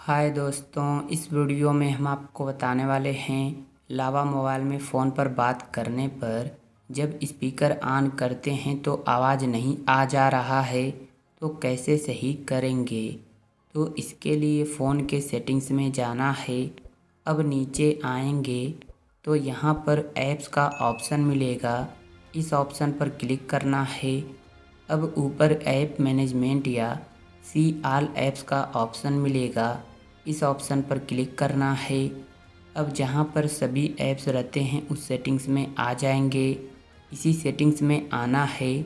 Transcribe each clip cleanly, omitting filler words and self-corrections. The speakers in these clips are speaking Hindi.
हाय दोस्तों, इस वीडियो में हम आपको बताने वाले हैं लावा मोबाइल में फ़ोन पर बात करने पर जब स्पीकर ऑन करते हैं तो आवाज़ नहीं आ जा रहा है तो कैसे सही करेंगे। तो इसके लिए फ़ोन के सेटिंग्स में जाना है। अब नीचे आएंगे तो यहाँ पर ऐप्स का ऑप्शन मिलेगा, इस ऑप्शन पर क्लिक करना है। अब ऊपर ऐप मैनेजमेंट या सी ऑल ऐप्स का ऑप्शन मिलेगा, इस ऑप्शन पर क्लिक करना है। अब जहाँ पर सभी ऐप्स रहते हैं उस सेटिंग्स में आ जाएंगे, इसी सेटिंग्स में आना है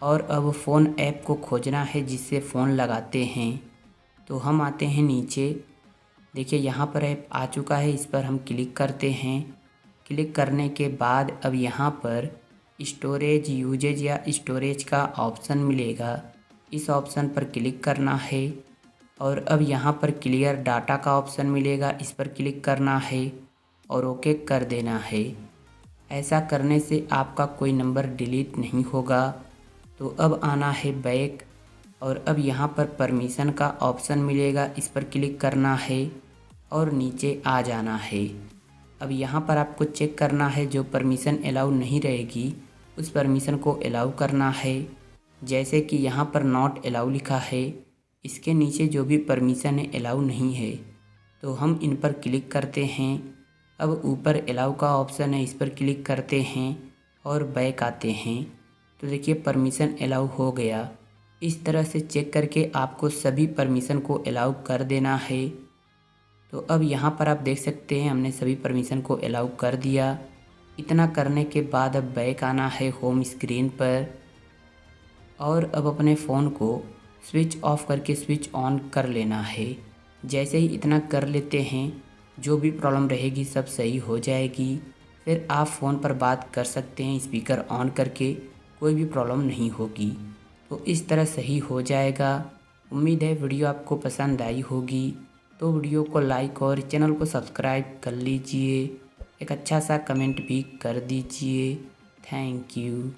और अब फ़ोन ऐप को खोजना है जिससे फ़ोन लगाते हैं। तो हम आते हैं नीचे, देखिए यहाँ पर ऐप आ चुका है, इस पर हम क्लिक करते हैं। क्लिक करने के बाद अब यहाँ पर स्टोरेज यूजेज या स्टोरेज का ऑप्शन मिलेगा, इस ऑप्शन पर क्लिक करना है और अब यहाँ पर क्लियर डाटा का ऑप्शन मिलेगा, इस पर क्लिक करना है और ओके कर देना है। ऐसा करने से आपका कोई नंबर डिलीट नहीं होगा। तो अब आना है बैक और अब यहाँ पर परमिशन का ऑप्शन मिलेगा, इस पर क्लिक करना है और नीचे आ जाना है। अब यहाँ पर आपको चेक करना है, जो परमिशन अलाउ नहीं रहेगी उस परमिशन को अलाउ करना है। जैसे कि यहाँ पर नॉट अलाउ लिखा है, इसके नीचे जो भी परमिशन है अलाउ नहीं है, तो हम इन पर क्लिक करते हैं। अब ऊपर अलाउ का ऑप्शन है, इस पर क्लिक करते हैं और बैक आते हैं। तो देखिए परमिशन अलाउ हो गया। इस तरह से चेक करके आपको सभी परमिशन को अलाउ कर देना है। तो अब यहाँ पर आप देख सकते हैं हमने सभी परमिशन को अलाउ कर दिया। इतना करने के बाद अब बैक आना है होम स्क्रीन पर और अब अपने फ़ोन को स्विच ऑफ करके स्विच ऑन कर लेना है। जैसे ही इतना कर लेते हैं जो भी प्रॉब्लम रहेगी सब सही हो जाएगी। फिर आप फ़ोन पर बात कर सकते हैं स्पीकर ऑन करके, कोई भी प्रॉब्लम नहीं होगी। तो इस तरह सही हो जाएगा। उम्मीद है वीडियो आपको पसंद आई होगी, तो वीडियो को लाइक और चैनल को सब्सक्राइब कर लीजिए। एक अच्छा सा कमेंट भी कर दीजिए। Thank you.